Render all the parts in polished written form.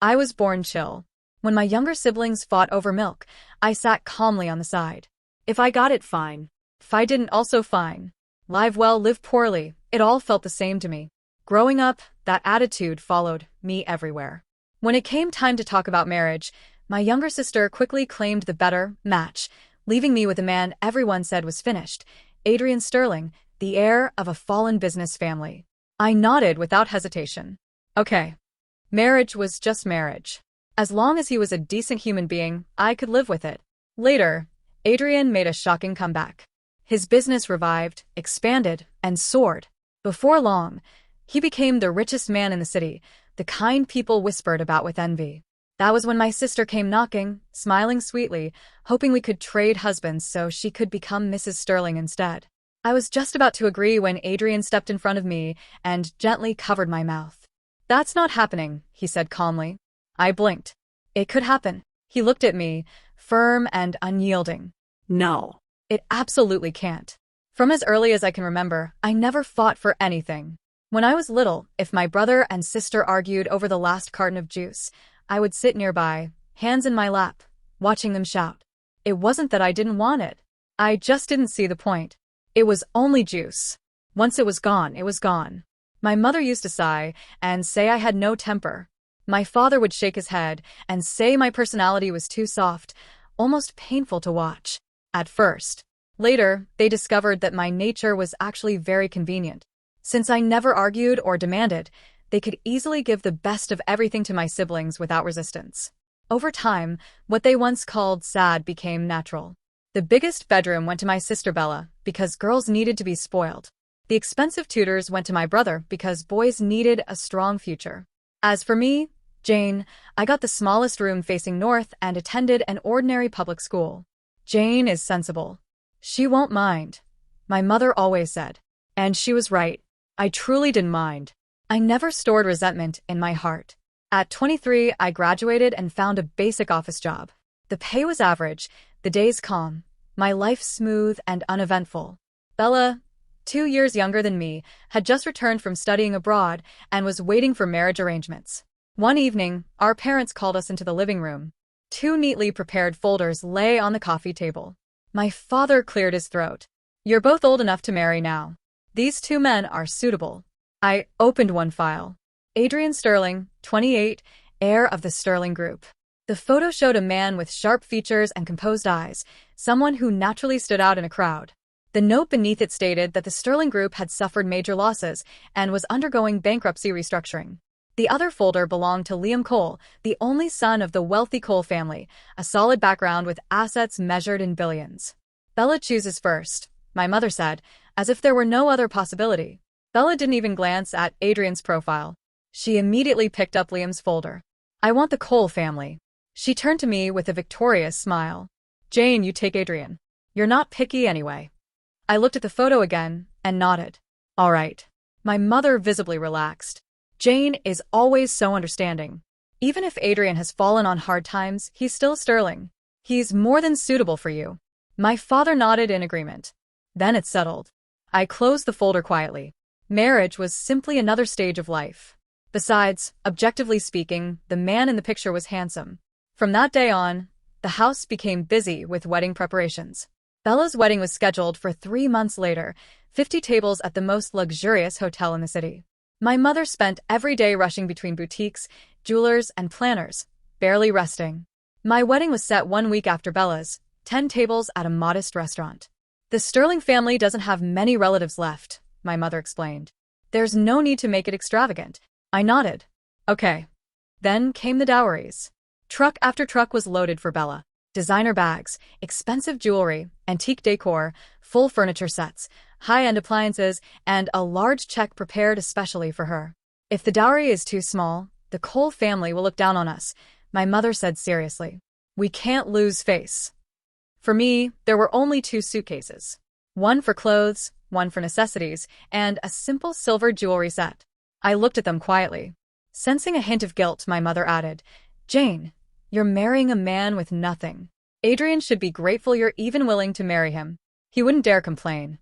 I was born chill. When my younger siblings fought over milk, I sat calmly on the side. If I got it, fine. If I didn't, also fine. Live well, live poorly, it all felt the same to me. Growing up, that attitude followed me everywhere. When it came time to talk about marriage, my younger sister quickly claimed the better match, leaving me with a man everyone said was finished, Adrian Sterling, the heir of a fallen business family. I nodded without hesitation. Okay. Marriage was just marriage. As long as he was a decent human being, I could live with it. Later, Adrian made a shocking comeback. His business revived, expanded, and soared. Before long, he became the richest man in the city, the kind people whispered about with envy. That was when my sister came knocking, smiling sweetly, hoping we could trade husbands so she could become Mrs. Sterling instead. I was just about to agree when Adrian stepped in front of me and gently covered my mouth. "That's not happening," he said calmly. I blinked. It could happen. He looked at me, firm and unyielding. "No. It absolutely can't." From as early as I can remember, I never fought for anything. When I was little, if my brother and sister argued over the last carton of juice, I would sit nearby, hands in my lap, watching them shout. It wasn't that I didn't want it. I just didn't see the point. It was only juice. Once it was gone, it was gone. My mother used to sigh and say I had no temper. My father would shake his head and say my personality was too soft, almost painful to watch. At first. Later, they discovered that my nature was actually very convenient. Since I never argued or demanded, they could easily give the best of everything to my siblings without resistance. Over time, what they once called sad became natural. The biggest bedroom went to my sister Bella because girls needed to be spoiled. The expensive tutors went to my brother because boys needed a strong future. As for me, Jane, I got the smallest room facing north and attended an ordinary public school. Jane is sensible. She won't mind. My mother always said. And she was right. I truly didn't mind. I never stored resentment in my heart. At 23, I graduated and found a basic office job. The pay was average, the days calm, my life smooth and uneventful. Bella, 2 years younger than me, had just returned from studying abroad and was waiting for marriage arrangements. One evening, our parents called us into the living room. 2 neatly prepared folders lay on the coffee table. My father cleared his throat. "You're both old enough to marry now. These 2 men are suitable." I opened one file. Adrian Sterling, 28, heir of the Sterling Group. The photo showed a man with sharp features and composed eyes, someone who naturally stood out in a crowd. The note beneath it stated that the Sterling Group had suffered major losses and was undergoing bankruptcy restructuring. The other folder belonged to Liam Cole, the only son of the wealthy Cole family, a solid background with assets measured in billions. "Bella chooses first," my mother said, as if there were no other possibility. Bella didn't even glance at Adrian's profile. She immediately picked up Liam's folder. "I want the Cole family." She turned to me with a victorious smile. "Jane, you take Adrian. You're not picky anyway." I looked at the photo again and nodded. "All right." My mother visibly relaxed. Jane is always so understanding. Even if Adrian has fallen on hard times, he's still Sterling. He's more than suitable for you. My father nodded in agreement. Then it settled. I closed the folder quietly. Marriage was simply another stage of life. Besides, objectively speaking, the man in the picture was handsome. From that day on, the house became busy with wedding preparations. Bella's wedding was scheduled for 3 months later, 50 tables at the most luxurious hotel in the city. My mother spent every day rushing between boutiques, jewelers, and planners, barely resting. My wedding was set 1 week after Bella's, 10 tables at a modest restaurant. "The Sterling family doesn't have many relatives left," my mother explained. "There's no need to make it extravagant." I nodded. Okay. Then came the dowries. Truck after truck was loaded for Bella. Designer bags, expensive jewelry, antique decor, full furniture sets, high-end appliances, and a large check prepared especially for her. "If the dowry is too small, the Cole family will look down on us," my mother said seriously. "We can't lose face." For me, there were only 2 suitcases. One for clothes, one for necessities, and a simple silver jewelry set. I looked at them quietly. Sensing a hint of guilt, my mother added, "Jane, you're marrying a man with nothing. Adrian should be grateful you're even willing to marry him. He wouldn't dare complain."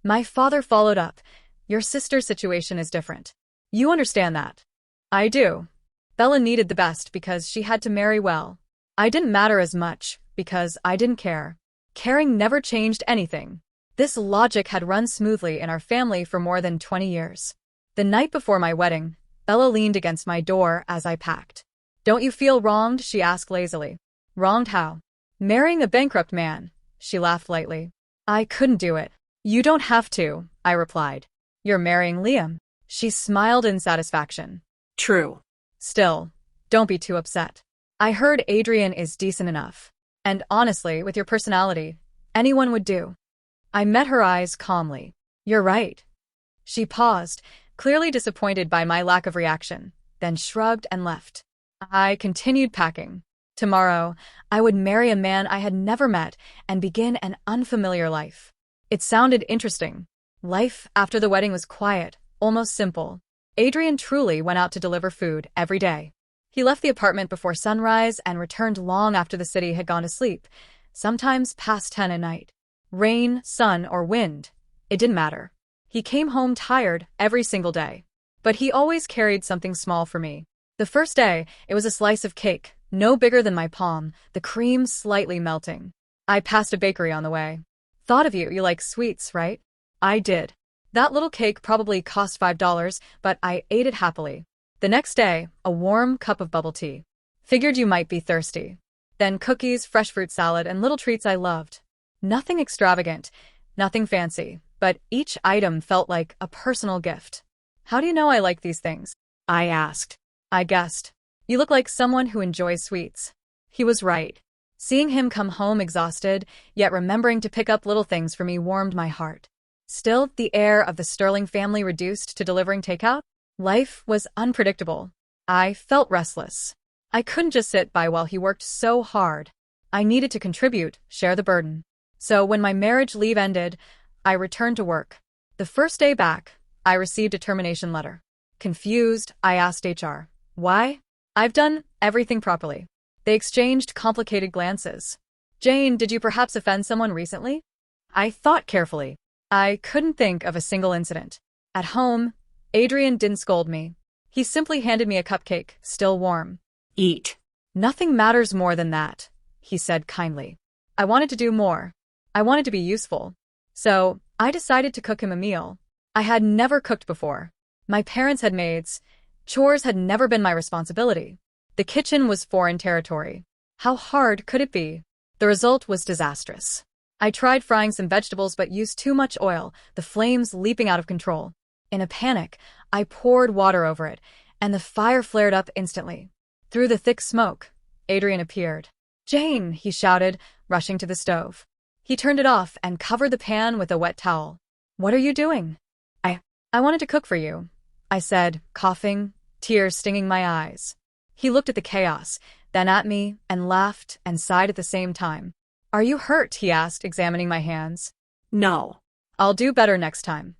My father followed up, "Your sister's situation is different. You understand that." "I do." Bella needed the best because she had to marry well. I didn't matter as much because I didn't care. Caring never changed anything. This logic had run smoothly in our family for more than 20 years. The night before my wedding, Bella leaned against my door as I packed. "Don't you feel wronged?" she asked lazily. "Wronged how?" "Marrying a bankrupt man." She laughed lightly. "I couldn't do it." "You don't have to," I replied. "You're marrying Liam." She smiled in satisfaction. True. "Still, don't be too upset. I heard Adrian is decent enough. And honestly, with your personality, anyone would do." I met her eyes calmly. "You're right." She paused, clearly disappointed by my lack of reaction, then shrugged and left. I continued packing. Tomorrow, I would marry a man I had never met and begin an unfamiliar life. It sounded interesting. Life after the wedding was quiet, almost simple. Adrian truly went out to deliver food every day. He left the apartment before sunrise and returned long after the city had gone to sleep, sometimes past 10 at night. Rain, sun, or wind, it didn't matter. He came home tired every single day. But he always carried something small for me. The first day, it was a slice of cake, no bigger than my palm, the cream slightly melting. I passed a bakery on the way. "Thought of you, you like sweets, right?" I did. That little cake probably cost $5, but I ate it happily. The next day, a warm cup of bubble tea. Figured you might be thirsty. Then cookies, fresh fruit salad, and little treats I loved. Nothing extravagant, nothing fancy, but each item felt like a personal gift. "How do you know I like these things?" I asked. I guessed. "You look like someone who enjoys sweets." He was right. Seeing him come home exhausted, yet remembering to pick up little things for me warmed my heart. Still, the air of the Sterling family reduced to delivering takeout? Life was unpredictable. I felt restless. I couldn't just sit by while he worked so hard. I needed to contribute, share the burden. So when my marriage leave ended, I returned to work. The first day back, I received a termination letter. Confused, I asked HR. "Why?" "I've done everything properly." They exchanged complicated glances. "Jane, did you perhaps offend someone recently?" I thought carefully. I couldn't think of a single incident. At home, Adrian didn't scold me. He simply handed me a cupcake, still warm. "Eat." "Nothing matters more than that," he said kindly. I wanted to do more. I wanted to be useful. So, I decided to cook him a meal. I had never cooked before. My parents had maids. Chores had never been my responsibility. The kitchen was foreign territory. How hard could it be? The result was disastrous. I tried frying some vegetables but used too much oil, the flames leaping out of control. In a panic, I poured water over it, and the fire flared up instantly. Through the thick smoke, Adrian appeared. "Jane," he shouted, rushing to the stove. He turned it off and covered the pan with a wet towel. "What are you doing?" I wanted to cook for you," I said, coughing, tears stinging my eyes. He looked at the chaos, then at me, and laughed and sighed at the same time. "Are you hurt?" he asked, examining my hands. No. "I'll do better next time."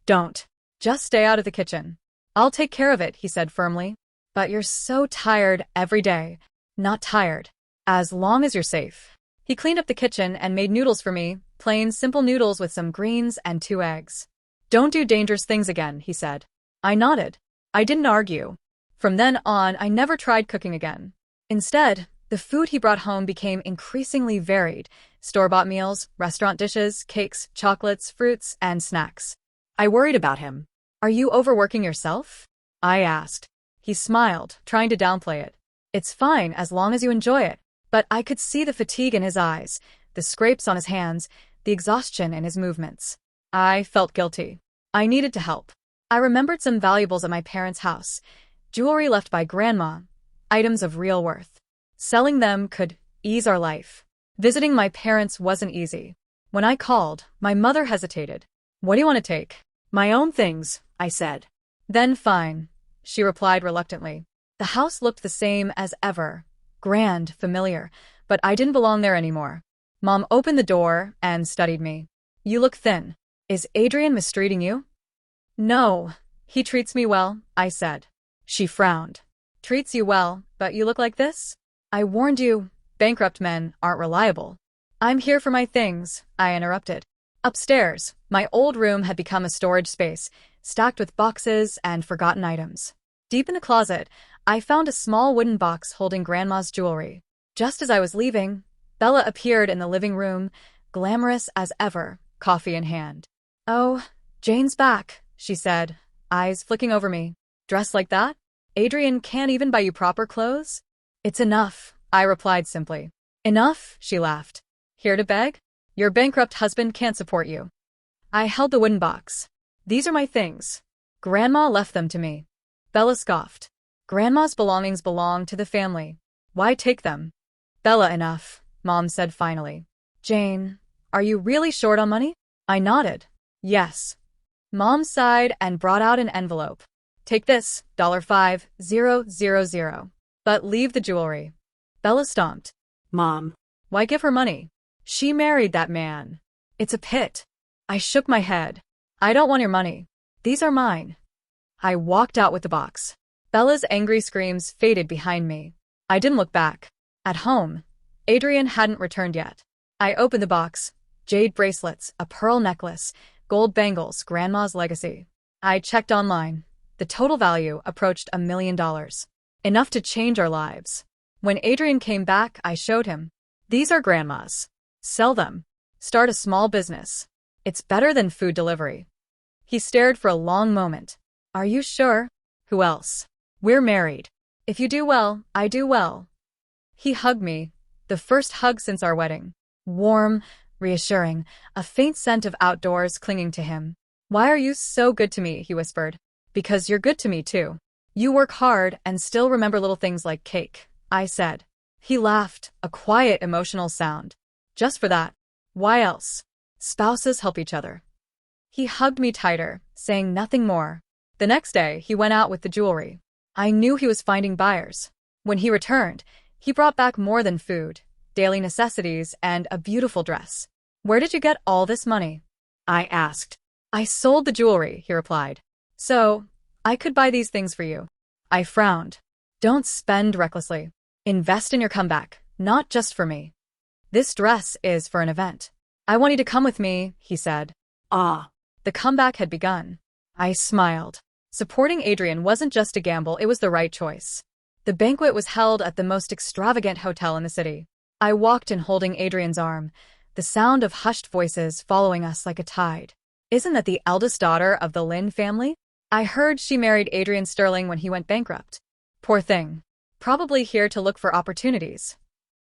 "Don't. Just stay out of the kitchen." "I'll take care of it," he said firmly. "But you're so tired every day." "Not tired. As long as you're safe." He cleaned up the kitchen and made noodles for me, plain, simple noodles with some greens and 2 eggs. "Don't do dangerous things again," he said. I nodded. I didn't argue. From then on, I never tried cooking again. Instead, the food he brought home became increasingly varied: store-bought meals, restaurant dishes, cakes, chocolates, fruits, and snacks. I worried about him. "Are you overworking yourself?" I asked. He smiled, trying to downplay it. "It's fine as long as you enjoy it." But I could see the fatigue in his eyes, the scrapes on his hands, the exhaustion in his movements. I felt guilty. I needed to help. I remembered some valuables at my parents' house, jewelry left by Grandma, items of real worth. Selling them could ease our life. Visiting my parents wasn't easy. When I called, my mother hesitated. "What do you want to take?" "My own things," I said. "Then fine," she replied reluctantly. The house looked the same as ever. Grand, familiar, but I didn't belong there anymore. Mom opened the door and studied me. "You look thin. Is Adrian mistreating you?" "No. He treats me well," I said. She frowned. "Treats you well, but you look like this?" "I warned you, bankrupt men aren't reliable." "I'm here for my things," I interrupted. Upstairs, my old room had become a storage space, stacked with boxes and forgotten items. Deep in the closet, I found a small wooden box holding Grandma's jewelry. Just as I was leaving, Bella appeared in the living room, glamorous as ever, coffee in hand. "Oh, Jane's back," she said, eyes flicking over me. "Dressed like that? Adrian can't even buy you proper clothes?" "It's enough," I replied simply. "Enough?" she laughed. "Here to beg? Your bankrupt husband can't support you." I held the wooden box. "These are my things. Grandma left them to me." Bella scoffed. "Grandma's belongings belong to the family. Why take them?" "Bella, enough," Mom said finally. "Jane, are you really short on money?" I nodded. "Yes." Mom sighed and brought out an envelope. "Take this, $5,000. But leave the jewelry." Bella stomped. Mom. "Why give her money? She married that man. It's a pit." I shook my head. "I don't want your money. These are mine." I walked out with the box. Bella's angry screams faded behind me. I didn't look back. At home, Adrian hadn't returned yet. I opened the box. Jade bracelets, a pearl necklace, gold bangles, Grandma's legacy. I checked online. The total value approached $1 million. Enough to change our lives. When Adrian came back, I showed him. "These are Grandma's. Sell them. Start a small business. It's better than food delivery." He stared for a long moment. "Are you sure?" "Who else? We're married. If you do well, I do well." He hugged me, the first hug since our wedding. Warm, reassuring, a faint scent of outdoors clinging to him. "Why are you so good to me?" he whispered. "Because you're good to me too. You work hard and still remember little things like cake," I said. He laughed, a quiet, emotional sound. "Just for that. Why else? Spouses help each other." He hugged me tighter, saying nothing more. The next day, he went out with the jewelry. I knew he was finding buyers. When he returned, he brought back more than food, daily necessities, and a beautiful dress. "Where did you get all this money?" I asked. "I sold the jewelry," he replied. "So, I could buy these things for you." I frowned. "Don't spend recklessly. Invest in your comeback, not just for me." "This dress is for an event. I want you to come with me," he said. Ah. The comeback had begun. I smiled. Supporting Adrian wasn't just a gamble, it was the right choice. The banquet was held at the most extravagant hotel in the city. I walked in holding Adrian's arm, the sound of hushed voices following us like a tide. "Isn't that the eldest daughter of the Lynn family? I heard she married Adrian Sterling when he went bankrupt. Poor thing. Probably here to look for opportunities."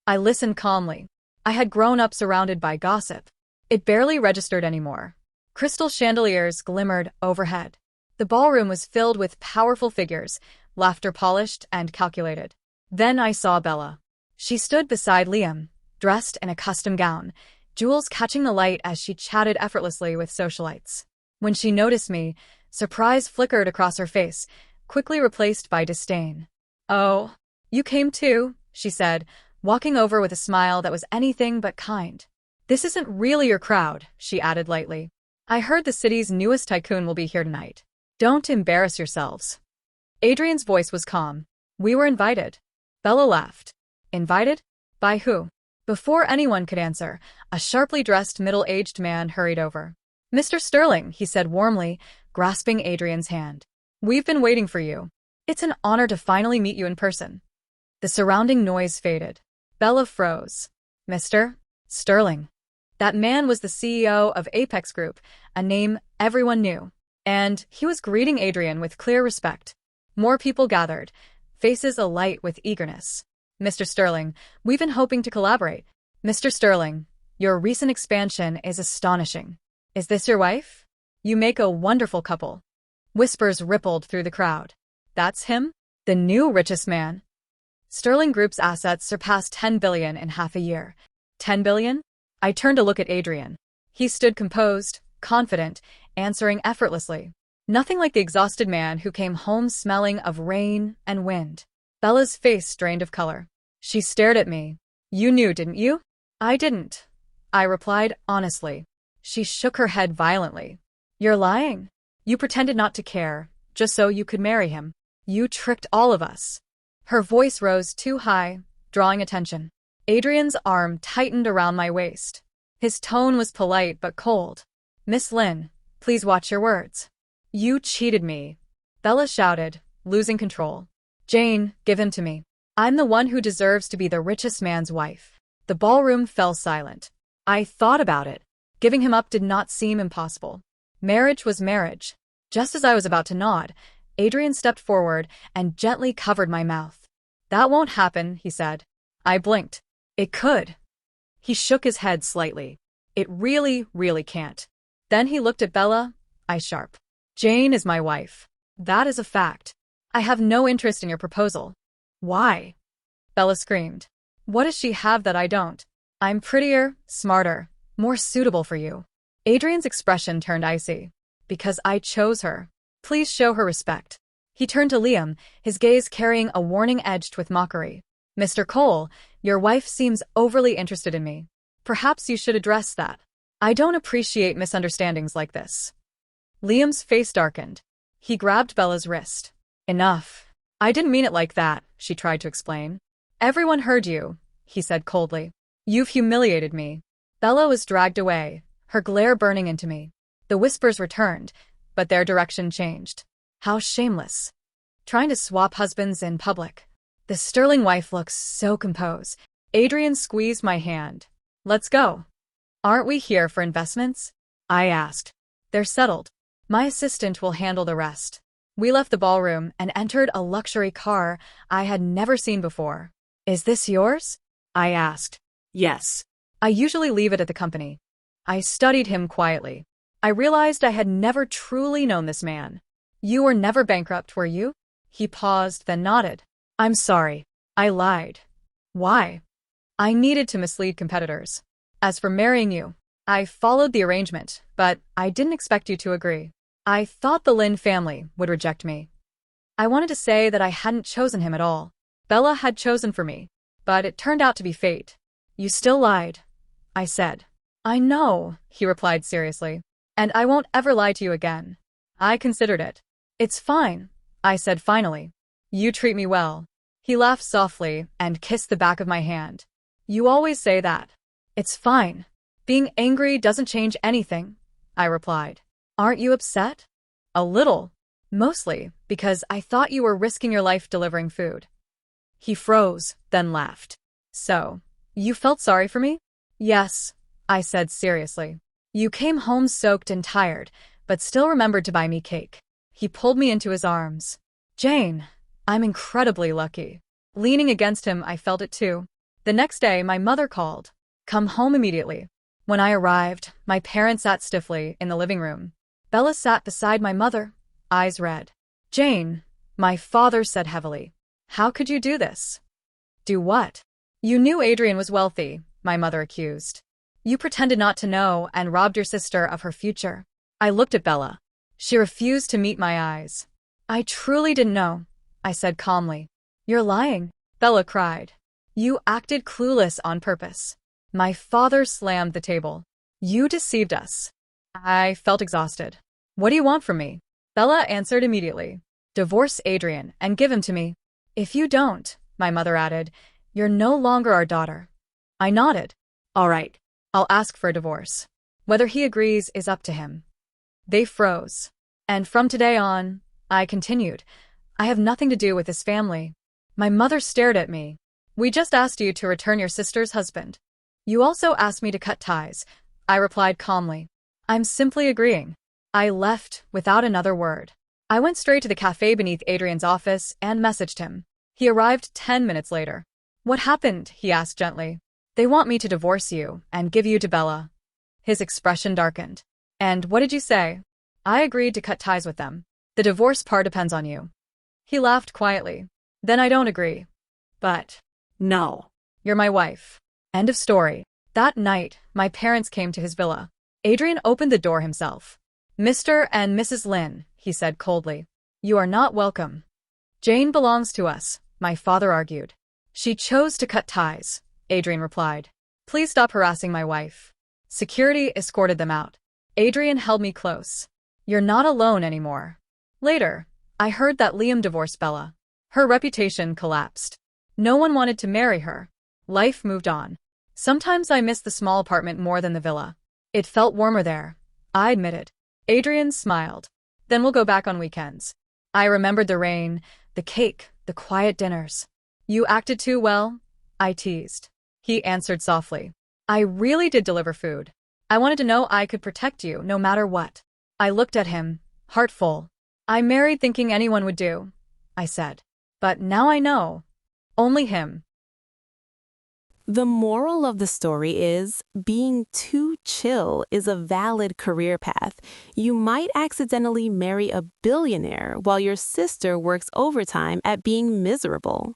I listened calmly. I had grown up surrounded by gossip. It barely registered anymore. Crystal chandeliers glimmered overhead. The ballroom was filled with powerful figures, laughter polished and calculated. Then I saw Bella. She stood beside Liam, dressed in a custom gown, jewels catching the light as she chatted effortlessly with socialites. When she noticed me, surprise flickered across her face, quickly replaced by disdain. "Oh, you came too," she said, walking over with a smile that was anything but kind. "This isn't really your crowd," she added lightly. "I heard the city's newest tycoon will be here tonight. Don't embarrass yourselves." Adrian's voice was calm. "We were invited." Bella laughed. "Invited? By who?" Before anyone could answer, a sharply dressed middle-aged man hurried over. "Mr. Sterling," he said warmly, grasping Adrian's hand. "We've been waiting for you. It's an honor to finally meet you in person." The surrounding noise faded. Bella froze. "Mr. Sterling." That man was the CEO of Apex Group, a name everyone knew. And he was greeting Adrian with clear respect. More people gathered, faces alight with eagerness. "Mr. Sterling, we've been hoping to collaborate. Mr. Sterling, your recent expansion is astonishing. Is this your wife? You make a wonderful couple." Whispers rippled through the crowd. "That's him? The new richest man?" Sterling Group's assets surpassed $10 billion in half a year. $10 billion? I turned to look at Adrian. He stood composed, confident, answering effortlessly. Nothing like the exhausted man who came home smelling of rain and wind. Bella's face drained of color. She stared at me. "You knew, didn't you?" "I didn't," I replied honestly. She shook her head violently. "You're lying. You pretended not to care, just so you could marry him. You tricked all of us." Her voice rose too high, drawing attention. Adrian's arm tightened around my waist. His tone was polite but cold. "Miss Lynn, please watch your words." "You cheated me," Bella shouted, losing control. Jane, give him to me. I'm the one who deserves to be the richest man's wife. The ballroom fell silent. I thought about it. Giving him up did not seem impossible. Marriage was marriage. Just as I was about to nod, Adrian stepped forward and gently covered my mouth. That won't happen, he said. I blinked. It could. He shook his head slightly. It really, really can't. Then he looked at Bella, eyes sharp. Jane is my wife. That is a fact. I have no interest in your proposal. Why? Bella screamed. What does she have that I don't? I'm prettier, smarter, more suitable for you. Adrian's expression turned icy. Because I chose her. Please show her respect. He turned to Liam, his gaze carrying a warning edged with mockery. Mr. Cole, your wife seems overly interested in me. Perhaps you should address that. I don't appreciate misunderstandings like this. Liam's face darkened. He grabbed Bella's wrist. Enough. I didn't mean it like that, she tried to explain. Everyone heard you, he said coldly. You've humiliated me. Bella was dragged away, her glare burning into me. The whispers returned, but their direction changed. How shameless. Trying to swap husbands in public. The sterling wife looks so composed. Adrian squeezed my hand. Let's go. Aren't we here for investments? I asked. They're settled. My assistant will handle the rest. We left the ballroom and entered a luxury car I had never seen before. Is this yours? I asked. Yes. I usually leave it at the company. I studied him quietly. I realized I had never truly known this man. You were never bankrupt, were you? He paused, then nodded. I'm sorry. I lied. Why? I needed to mislead competitors. As for marrying you, I followed the arrangement, but I didn't expect you to agree. I thought the Lynn family would reject me. I wanted to say that I hadn't chosen him at all. Bella had chosen for me, but it turned out to be fate. You still lied, I said. I know, he replied seriously, and I won't ever lie to you again. I considered it. It's fine, I said finally. You treat me well. He laughed softly and kissed the back of my hand. You always say that. It's fine. Being angry doesn't change anything, I replied. Aren't you upset? A little. Mostly because I thought you were risking your life delivering food. He froze, then laughed. So, you felt sorry for me? Yes, I said seriously. You came home soaked and tired, but still remembered to buy me cake. He pulled me into his arms. Jane, I'm incredibly lucky. Leaning against him, I felt it too. The next day, my mother called. Come home immediately. When I arrived, my parents sat stiffly in the living room. Bella sat beside my mother, eyes red. Jane, my father said heavily. How could you do this? Do what? You knew Adrian was wealthy, my mother accused. You pretended not to know and robbed your sister of her future. I looked at Bella. She refused to meet my eyes. I truly didn't know, I said calmly. You're lying, Bella cried. You acted clueless on purpose. My father slammed the table. You deceived us. I felt exhausted. What do you want from me? Bella answered immediately. Divorce Adrian and give him to me. If you don't, my mother added, you're no longer our daughter. I nodded. All right, I'll ask for a divorce. Whether he agrees is up to him. They froze. And from today on, I continued, I have nothing to do with this family. My mother stared at me. We just asked you to return your sister's husband. You also asked me to cut ties, I replied calmly. I'm simply agreeing. I left without another word. I went straight to the cafe beneath Adrian's office and messaged him. He arrived 10 minutes later. What happened? He asked gently. They want me to divorce you and give you to Bella. His expression darkened. And what did you say? I agreed to cut ties with them. The divorce part depends on you. He laughed quietly. Then I don't agree. But. No. You're my wife. End of story. That night, my parents came to his villa. Adrian opened the door himself. Mr. and Mrs. Lynn, he said coldly. You are not welcome. Jane belongs to us, my father argued. She chose to cut ties, Adrian replied. Please stop harassing my wife. Security escorted them out. Adrian held me close. You're not alone anymore. Later, I heard that Liam divorced Bella. Her reputation collapsed. No one wanted to marry her. Life moved on. Sometimes I missed the small apartment more than the villa. It felt warmer there, I admitted. Adrian smiled. Then we'll go back on weekends. I remembered the rain, the cake, The quiet dinners. You acted too well, I teased. He answered softly. I really did deliver food. I wanted to know I could protect you no matter what. I looked at him, heart full. I married thinking anyone would do, I said. But now I know. Only him. The moral of the story is being too chill is a valid career path. You might accidentally marry a billionaire while your sister works overtime at being miserable.